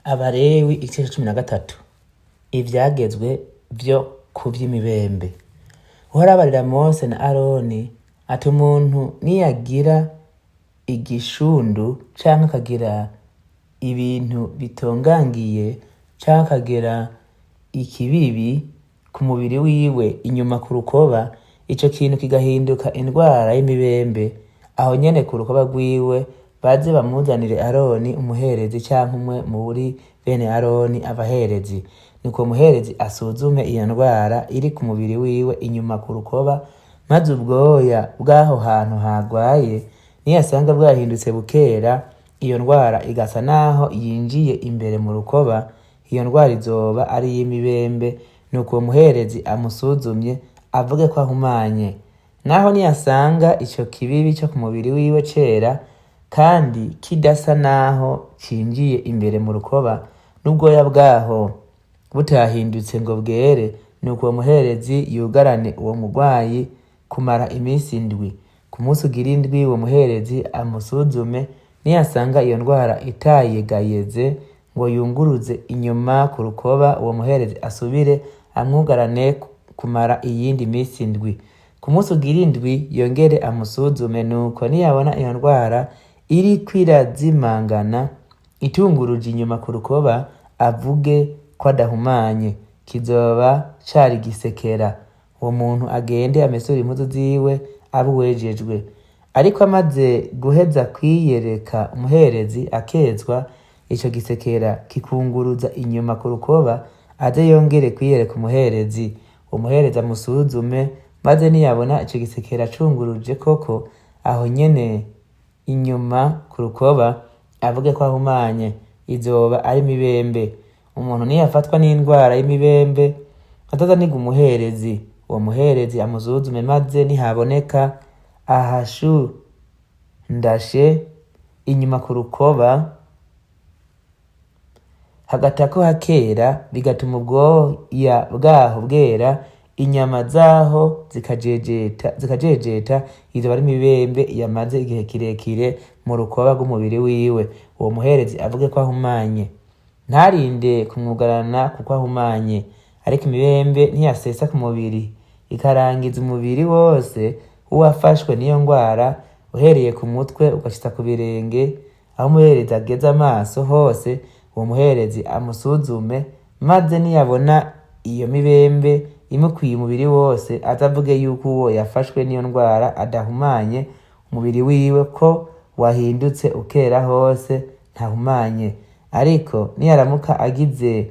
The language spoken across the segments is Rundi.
Abalewi igice ca 13 ivyagezwe vyo kuvy'imibembe. Uhoraho abarira Mose na Aroni ati umuntu niyagira igishundu canke akagira ibintu bitongangiye canke akagira ikibibi ku mubiri wiwe inyuma ku rukoba, ico kintu kigahinduka indwara y'imibembe, aho nyene ku rukoba rwiwe baze bamuzanire Aroni umuherezi canke umwe muri bene Aroni abaherezi. Nuko umuherezi asuzume iyo ndwara iri ku mubiri wiwe inyuma ku rukoba, maze ubwoya bw'aho hantu hagwaye niyasanga bwahindutse bukera, iyo ndwara igasa naho yinjiye imbere mu rukoba, iyo ndwara izoba ari iy'imibembe. Nuko uwo muherezi amusuzumye avuge ko ahumanye. Naho niyasanga ico kibibi co ku mubiri wiwe cera kandi kidasa naho cinjiye imbere mu rukoba, n'ubwoya bwaho butahindutse ngo bwere, nuko uwo muherezi yugarane uwo murwayi kumara iminsi 7. Ku munsi ugira 7 uwo muherezi amusuzume, niyasanga iyo ndwara itayegayeze ngo yunguruze inyuma ku rukoba, uwo muherezi asubire amwugarane kumara iyindi minsi 7. Ku munsi ugira 7 yongere amusuzume, nuko niyabona iyo ndwara iri kwirazimangana itunguruje inyuma ku rukoba, avuge ko adahumanye, kizoba cari gisekera. Uwo muntu agende amesure impuzu ziwe abe uwejejwe. Ariko amaze guheza kwiyereka umuherezi akezwa, ico gisekera kikunguruza inyuma ku rukoba, aze yongere kwiyereka umuherezi. Umuherezi amusuzume, maze niyabona ico gisekera cunguruje koko aho nyene inyuma ku rukoba, avuge ko ahumanye, izoba ari imibembe. Umuntu niyafatwa n'indwara y'imibembe atazaniga umuherezi, uwo muherezi amusuzume, maze nihaboneka ahashundashe inyuma ku rukoba hagatako hakera, bigatuma ubwoya bwaho bwera, inyama zaho zikajejeta, izoba ari imibembe yamaze igihe kirekire mu rukoba rw'umubiri wiwe. Uwo muherezi avuge ko ahumanye, ntarinde kumwugarana kuko ahumanye. Ariko imibembe ntiyasesa ku mubiri ikarangiza umubiri wose uwafashwe n'iyo ndwara, uhereye ku mutwe ugashitsa ku birenge, aho umuherezi ageze amaso hose, uwo muherezi amusuzume, maze niyabona iyo mibembe imukwiye umubiri wose, azavuge yuko uwo yafashwe n'iyo ndwara adahumanye, umubiri wiwe ko wahindutse ukera hose ntahumanye. Ariko niyaramuka agize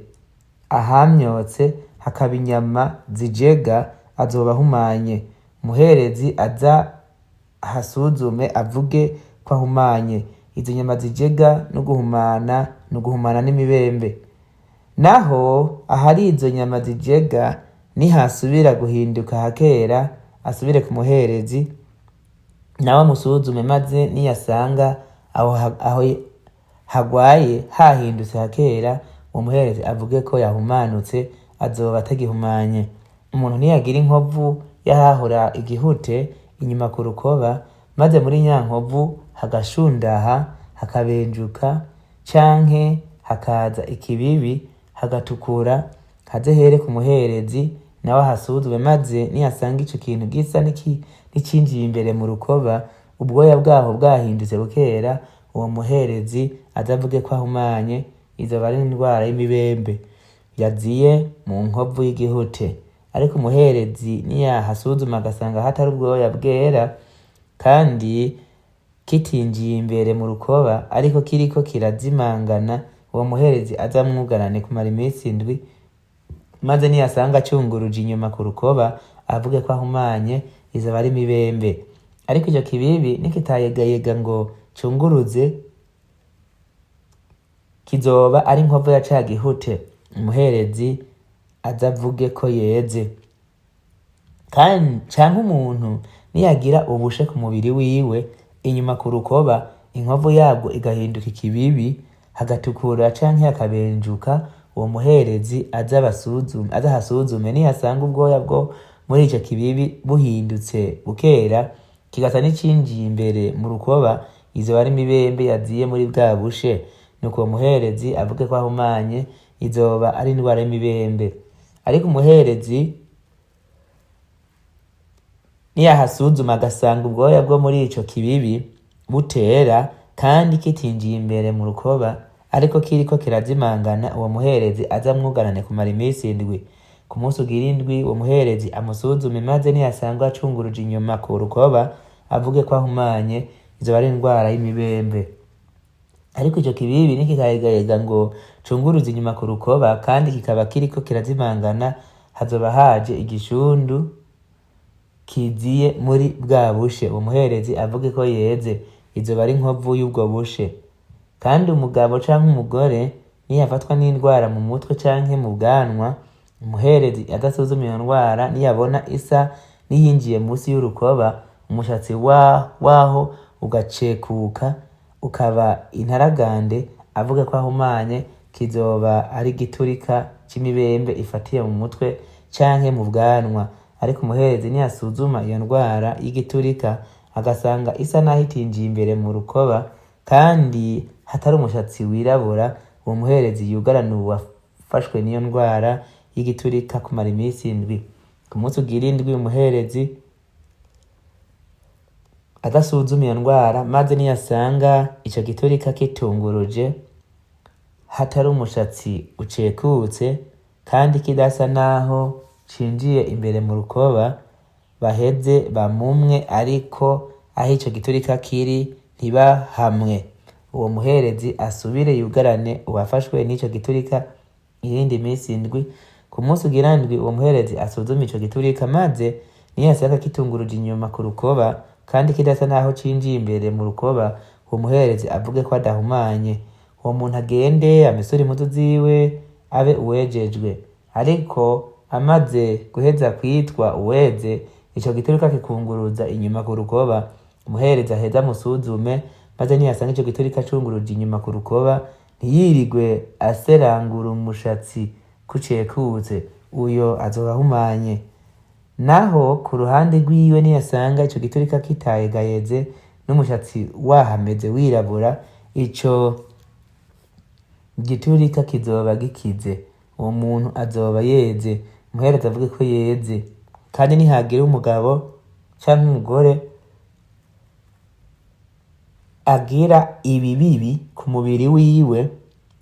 ahamyotse hakaba inyama zijega, azoba ahumanye. Umuherezi aza hasuzume avuge ko ahumanye. Izo nyama zijega n'uguhumana n'imibembe. Naho ahari izo nyama zijega nihasubira guhinduka hakera, asubire ku muherezi nawe amusuzume, maze niyasanga aho hagwaye hahindutse hakera, uwo muherezi avuge ko yahumanutse, azoba atagihumanye. Umuntu niyagira inkovu yahahora igihute inyuma ku rukoba, maze muri nyankovu hagashundaha hakabenjuka, canke hakaza ikibibi hagatukura, haze here ku muherezi nawe ahasuzume, maze niyasanga ico kintu gisa n'icinjiye imbere mu rukoba, ubwoya bwaho bwahindutse bukera, uwo muherezi azavuge ko ahumanye, izoba ari indwara y'imibembe yaziye mu nkovu y'igihute. Ariko umuherezi niyahasuzuma agasanga hatari ubwoya bwera kandi kitinjiye imbere mu rukoba, ariko kiriko kirazimangana, uwo muherezi azamwugarane kumara iminsi 7, maze niyasanga acunguruje inyuma ku rukoba, avuge ko ahumanye, izoba ari imibembe. Ariko ico kibibi nikitayegayega ngo cunguruze, kizoba ari inkovu ya ca gihute, umuherezi azavuge ko yeze. Kandi canke umuntu niyagira ubushe ku mubiri wiwe inyuma ku rukoba, inkovu yabwo igahinduka ikibibi, hagatukura canke hakabenjuka, uwo muherezi azahasuzume, niyasanga ubwoya bwo muri ico kibibi buhindutse bukera, kigasa n'icinjiye imbere mu rukoba, izoba ari imibembe yaziye muri bwa bushe. nuko uwo muherezi avuge ko ahumanye, izoba ari indwara y'imibembe. Ariko umuherezi niyahasuzuma agasanga ubwoya bwo muri ico kibibi butera kandi kitinjiye imbere mu rukoba, ariko kiriko kirazimangana, uwo muherezi azamwugarane kumara iminsi 7. Ku munsi ugira 7 uwo muherezi amusuzume, maze niyasanga acunguruje inyuma ku rukoba avuge ko ahumanye, izoba ari indwara y'imibembe. Ariko ico kibibi nikikayegayega ngo cunguruze inyuma ku rukoba kandi kikaba kiriko kirazimangana, hazoba haje igishundu kiziye muri bwa bushe, uwo muherezi avuge ko yeze, izoba ari inkovu y'ubwo bushe. Kandi umugabo canke umugore niyafatwa n'indwara mu mutwe canke mu bwanwa, umuherezi adasuzuma iyo ndwara niyabona isa niyinjiye munsi y'urukoba, umushatsi waho ugacekuka ukaba intaragande, avuga ko ahumanye, kizoba ari igiturika c'imibembe ifatiye mu mutwe canke mu bwanwa. Ariko umuherezi niyasuzuma iyo ndwara y'igiturika agasanga isa naho itinjiye imbere mu rukoba kandi hatari umushatsi wirabura, uwo muherezi yugarana uwafashwe n'iyo ndwara y'igiturika kumara iminsi 7. Ku munsi ugira 7 umuherezi adasuzuma iyo ndwara, maze niyasanga ico giturika kitunguruje, hatari umushatsi ucekutse kandi kidasa naho cinjiye imbere mu rukoba, baheze bamumwe, ariko aho ico giturika kiri ntibahamwe. Uwo muherezi asubire yugarane uwafashwe n'ico giturika iyindi minsi 7. Ku munsi ugira 7 uwo muherezi asuzuma ico giturika, maze niyasanga kitunguruje inyuma ku rukoba kandi kidasa naho cinjiye imbere mu rukoba, uwo muherezi avuge ko adahumanye. Uwo muntu agende amesure impuzu ziwe abe uwejejwe. Ariko amaze guheza kwitwa uweze, ico giturika kikunguruza inyuma ku rukoba, umuherezi aheza amusuzume, maze niyasanga ico giturika cunguruje inyuma ku rukoba, ntiyirigwe aserangura umushatsi kucekutse, uyo azoba ahumanye. Naho ku ruhande rwiwe niyasanga ico giturika kitayegayeze n'umushatsi wahameze wirabura, ico giturika kizoba gikize, uwo muntu azoba yeze. Umuherezi avuge ko yeze. Kandi nihagira umugabo canke umugore agira ibibibi ku mubiri wiwe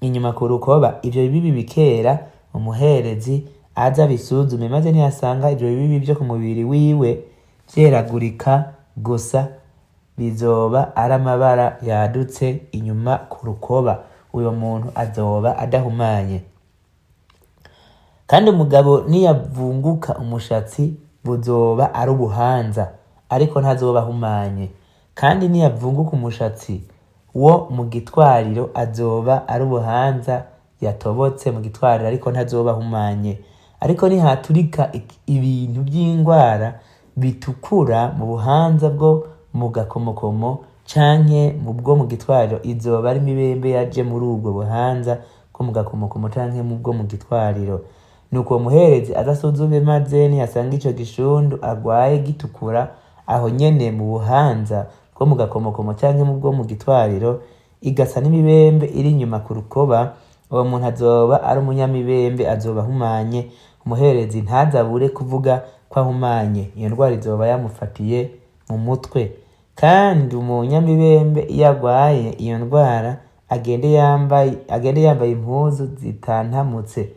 inyuma ku rukoba, ivyo bibibi bikera, umuherezi aza bisuzume, maze niyasanga ivyo bibibi vyo ku mubiri wiwe vyeragurika gusa, bizoba ari amabara yadutse inyuma ku rukoba, uyo muntu azoba adahumanye. Kandi umugabo niyavunguka umushatsi buzoba ari ubuhanza, ariko ntazoba ahumanye. Kandi niyavunguka umushatsi wo mu gitwariro azoba ari ubuhanza yatobotse mu gitwariro, ariko ntazoba ahumanye. Ariko nihaturika ibintu by'indwara bitukura mu buhanza bwo mu gakomokomo canke mu bwo mu gitwariro, izoba ari imibembe yaje muri ubwo buhanza bwo mu gakomokomo canke mu bwo mu gitwariro. Nuko uwo muherezi adasuzume, maze niyasanga ico gishundu agwaye gitukura aho nyene mu buhanza bwo mu gakomokomo canke mu bwo mu gitwariro, igasa n'imibembe iri inyuma ku rukoba, uwo muntu azoba ari umunyamibembe, azoba ahumanye. Umuherezi ntazabure kuvuga ko ahumanye, iyo ndwara izoba yamufatiye mu mutwe. Kandi umunyamibembe iyo agwaye iyo ndwara agende yambaye impuzu zitantamutse,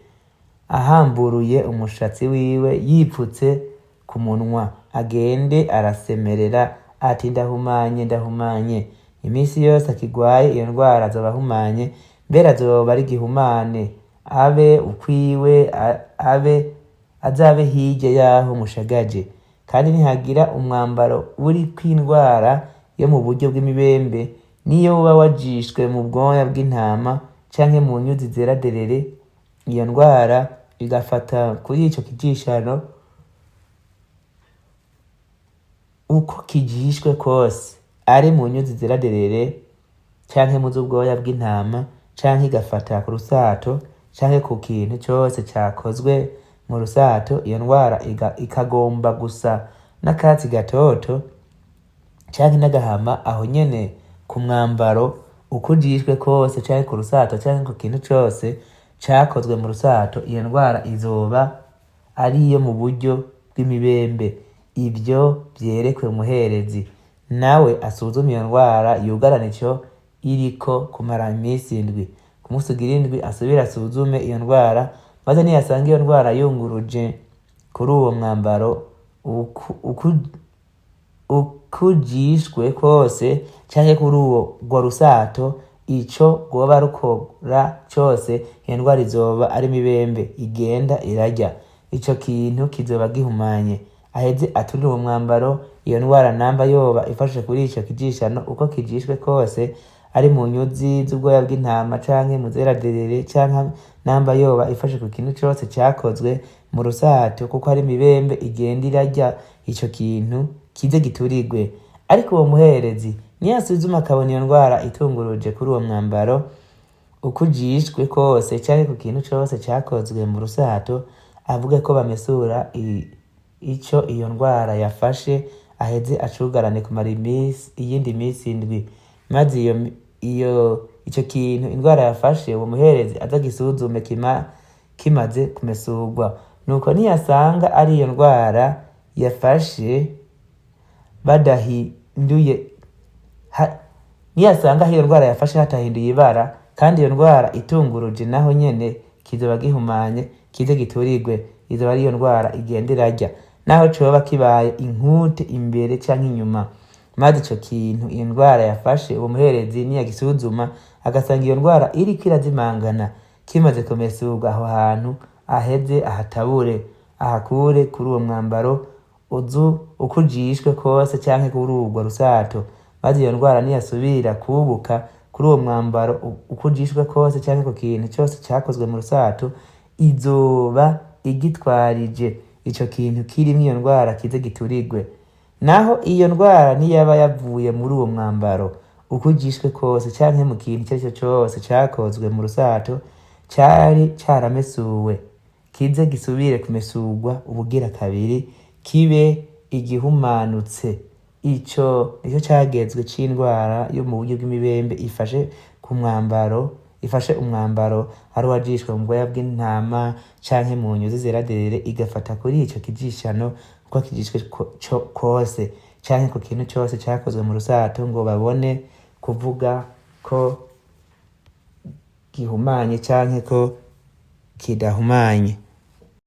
ahamburuye umushatsi wiwe, yipfutse ku munwa, agende arasemerera ati ndahumanye ndahumanye. Iminsi yose akigwaye iyo ndwara azoba ahumanye, mbere azoba ari gihumane, abe ukwiwe, azabe hirya yaho mushagaje. Kandi nihagira umwambaro uri kw'indwara yo mu buryo bw'imibembe, niyo uba wajishwe mu bwoya bw'intama canke mu nyuzi zera derere, iyo ndwara igafata kuri ico kijishano, uko kijishwe kose, ari mu nyuzi zera derere canke mu z'ubwoya bw'intama, canke igafata ku rusato canke ku kintu cose cakozwe mu rusato, iyo ndwara ikagomba gusa n'akatsi gatoto canke n'agahama aho nyene ku mwambaro uko ujishwe kose canke ku rusato canke ku kintu cose cakozwe mu rusato, iyo ndwara izoba ari iyo mu buryo bw'imibembe. Ivyo vyerekwe umuherezi, nawe asuzume iyo ndwara yugarane ico iriko kumara imisi indwi. Ku musi ugira indwi asubire asuzume iyo ndwara, maze niyasanga iyo ndwara yunguruje kuri uwo mwambaro ukujishwe kose canke kuri urwo rusato, ico rwoba rukora cose, iyo ndwara izoba ari imibembe igenda irarya, ico kintu kizoba gihumanye. Aheze aturire uwo mwambaro, iyo ndwara namba yoba ifashe kuri ico kijishano uko kijishwe kose, ari mu nyuzi z'ubwoya bw'intama canke mu zera derere, canke namba yoba ifashe ku kintu cose cakozwe mu rusato kuko ari imibembe igenda irarya, ico kintu kize giturigwe. Ariko uwo muherezi niyasuzuma akabona iyo ndwara itunguruje kuri uwo mwambaro uko ujishwe kose canke ku kintu cose cakozwe mu rusato, avuge ko bamesura ico iyo ndwara yafashe, aheze acugarane kumara iyindi misi indwi. Maze ico kintu indwara yafashe uwo muherezi azagisuzume kimaze kumesurwa. Nuko niyasanga ari iyo ndwara yafashe hatahinduye ibara, kandi iyo ndwara itunguruje naho nyene, kizoba gihumanye kize giturigwe, izoba ari iyo ndwara igenda irarya, naho coba kibaye inkute imbere canke inyuma. Maze ico kintu iyo ndwara yafashe uwo muherezi niyagisuzuma agasanga iyo ndwara iriko irazimangana, kimaze kumesurwa aho hantu, aheze ahatabure, ahakure kuri uwo mwambaro uko ujishwe kose canke kuri urwo rusato. Maze iyo ndwara niyasubira kubuka kuri uwo mwambaro uko ujishwe kose canke ku kintu cose cakozwe mu rusato, izoba igitwarije ico kintu kirimwo iyo ndwara kize giturigwe. Naho iyo ndwara niyaba yavuye muri uwo mwambaro uko ujishwe kose canke mu kintu icarico cose cakozwe mu rusato cari caramesuwe, kize gisubire kumesurwa ubugira kabiri, kibe igihumanutse. Ico nico cagezwe c'indwara yo mu buryo bw'imibembe ifashe umwambaro ari uwajishwe mu bwoya bw'intama canke mu nyuzi zera derere, igafata kuri ico kijishano uko kijishwe kose canke ku kintu cose cakozwe mu rusato, ngo babone kuvuga ko gihumanye canke ko kidahumanye.